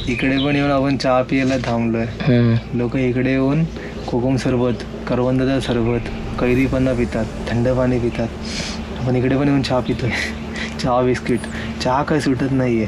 इकडे पण येऊन आपण चहा पियला थांबलोय. लोक इकडे येऊन कोकम सरबत, करवंदाचं सरबत, कैरी पन्ना पितात, थंड पाणी पितात. आपण इकडे पण येऊन चहा पितोय. चहा बिस्किट, चहा काय सुटत नाहीये.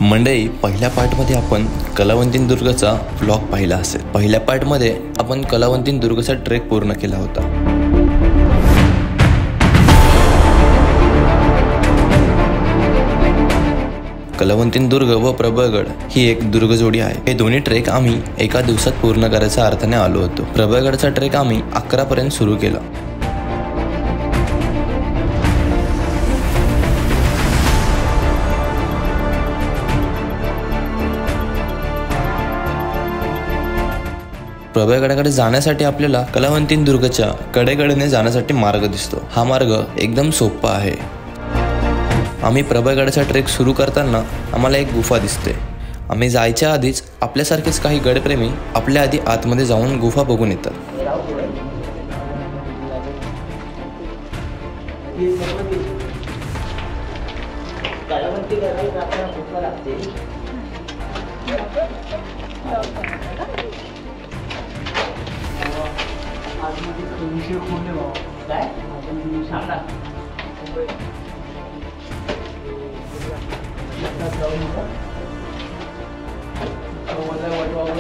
मंडळी, पहिल्या पार्टमध्ये आपण कलावंतीन दुर्गचा व्लॉग पाहिला असेल. पहिल्या पार्टमध्ये आपण कलावंतीन दुर्गचा ट्रेक पूर्ण केला होता. कलावंतीन दुर्ग व प्रबळगड ही एक दुर्गजोडी आहे. हे दोन्ही ट्रेक आम्ही एका दिवसात पूर्ण करायच्या अर्थाने आलो होतो. प्रबळगडचा ट्रेक आम्ही 11 पर्यंत सुरू केला. प्रबळगडाकडे जाण्यासाठी आपल्याला कलावंतीन दुर्गच्या कडेकडेने जाण्यासाठी मार्ग दिसतो. हा मार्ग एकदम सोपा आहे. आम्ही प्रबळगडाचा ट्रेक सुरू करताना आम्हाला एक गुफा दिसते. आम्ही जायच्या आधीच आपल्यासारखेच काही गडप्रेमी आपल्या आधी आतमध्ये जाऊन गुफा बघून येतात.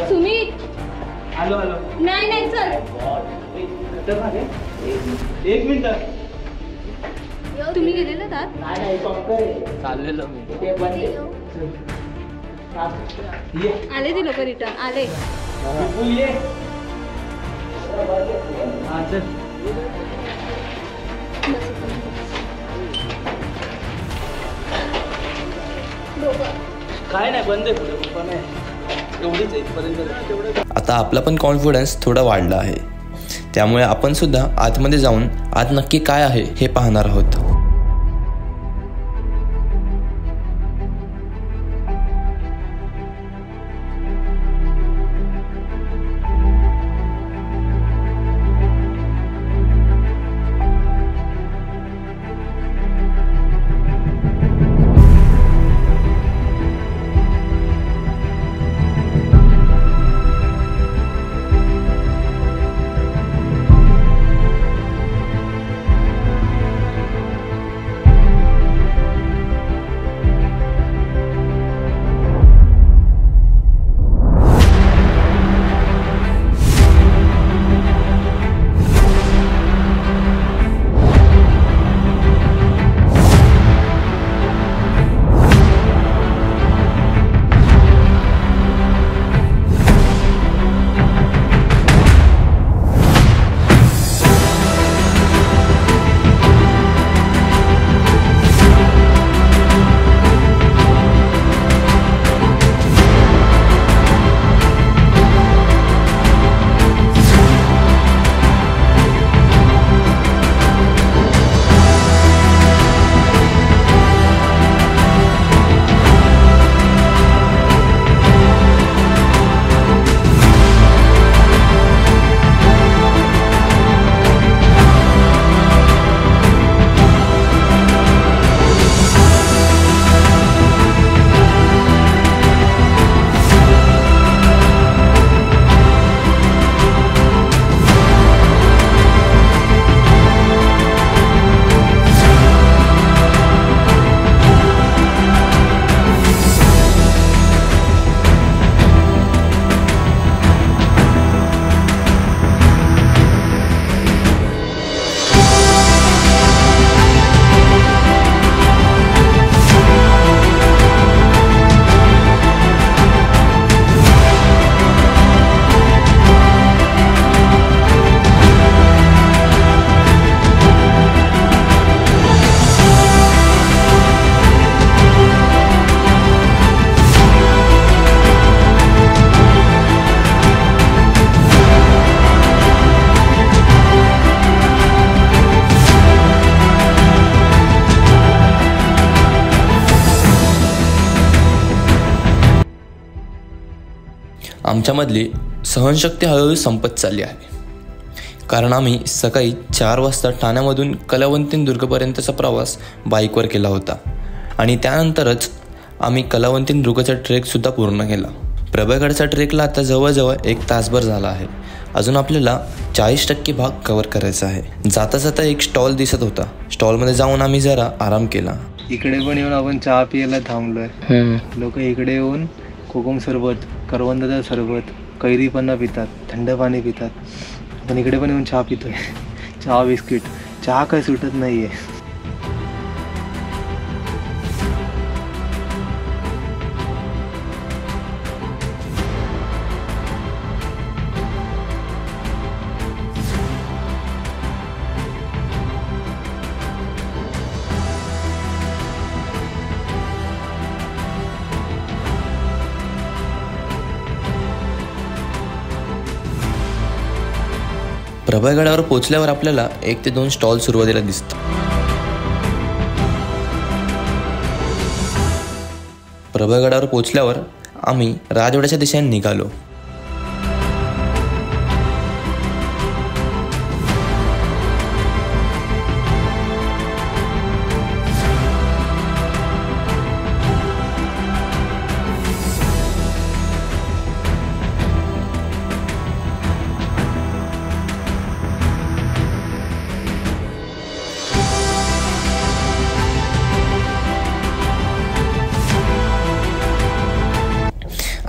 सुमित, आलो आलो. नाही चल. एक मिनिट. तुम्ही गेलेला आत? चाललेलो मी. आले ती लोक रिटर्न आले. काय नाही, बंद आहे. एवढीच इथपर्यंत. आता आपला पण कॉन्फिडन्स थोडा वाढला आहे. त्यामुळे आपण सुद्धा आतमध्ये जाऊन आत नक्की काय आहे हे पाहणार आहोत. आमच्यामधली सहनशक्ती हळूहळू संपत चालली आहे, कारण आम्ही सकाळी 4 वाजता ठाण्यामधून कलावंतीन दुर्गपर्यंतचा प्रवास बाईकवर केला होता आणि त्यानंतरच आम्ही कलावंतीन दुर्गचा ट्रेकसुद्धा पूर्ण केला. प्रभागडच्या ट्रेकला आता जवळजवळ 1 तासभर झाला आहे. अजून आपल्याला 40% भाग कव्हर करायचा आहे. जाता जाता एक स्टॉल दिसत होता. स्टॉलमध्ये जाऊन आम्ही जरा आराम केला. इकडे पण येऊन आपण चहा प्यायला थांबलोय. लोक इकडे येऊन कोकम सरबत, करवंदाचं सरबत, कैरी पन्ना पितात, थंड पाणी पितात. पण इकडे पण येऊन चहा पितोय. चहा बिस्किट, चहा काय सुटत नाहीये. प्रभागडावर पोचल्यावर आपल्याला 1 ते 2 स्टॉल सुरुवातीला दिसतात. प्रभागडावर पोचल्यावर आम्ही राजवाड्याच्या दिशेने निघालो.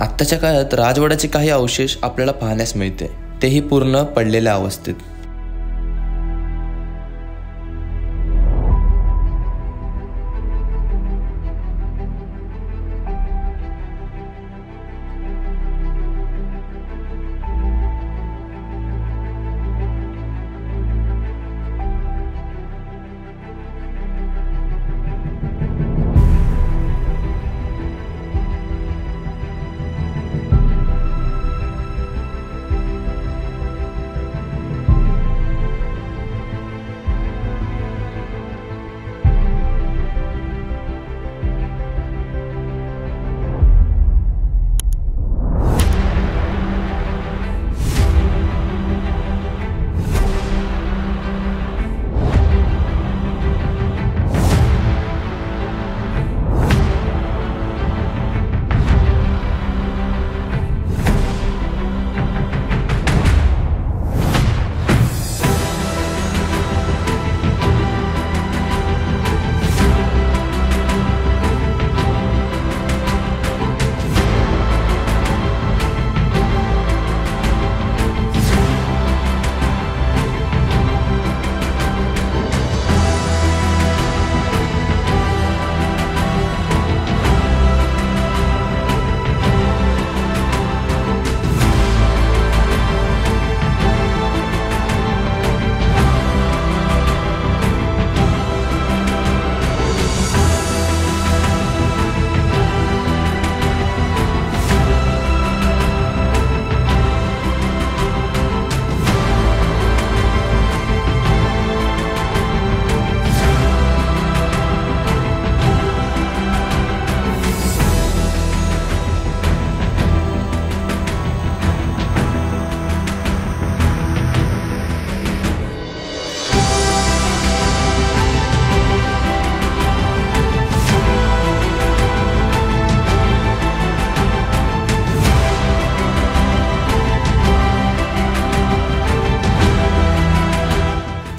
आत्ताच्या काळात राजवाड्याचे काही अवशेष आपल्याला पाहण्यास मिळते, तेही पूर्ण पडलेल्या अवस्थेत.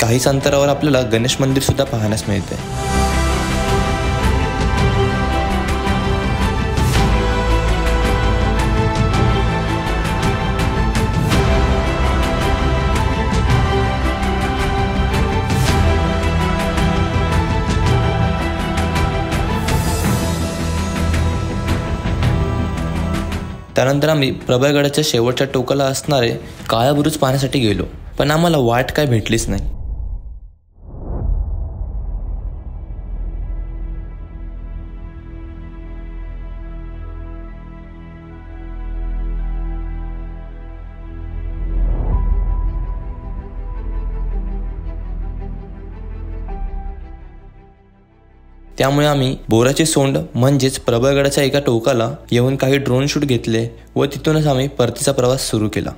काहीच अंतरावर आपल्याला गणेश मंदिर सुद्धा पाहण्यास मिळते. त्यानंतर आम्ही प्रभागडाच्या शेवटच्या टोकाला असणारे काळा बुरुज पाहण्यासाठी गेलो, पण आम्हाला वाट काय भेटलीच नाही. त्यामुळे आम्ही बोराचे सोंड म्हणजेच प्रबळगडाच्या एका टोकाला येऊन काही ड्रोन शूट घेतले व तिथूनच आम्ही परतीचा प्रवास सुरू केला.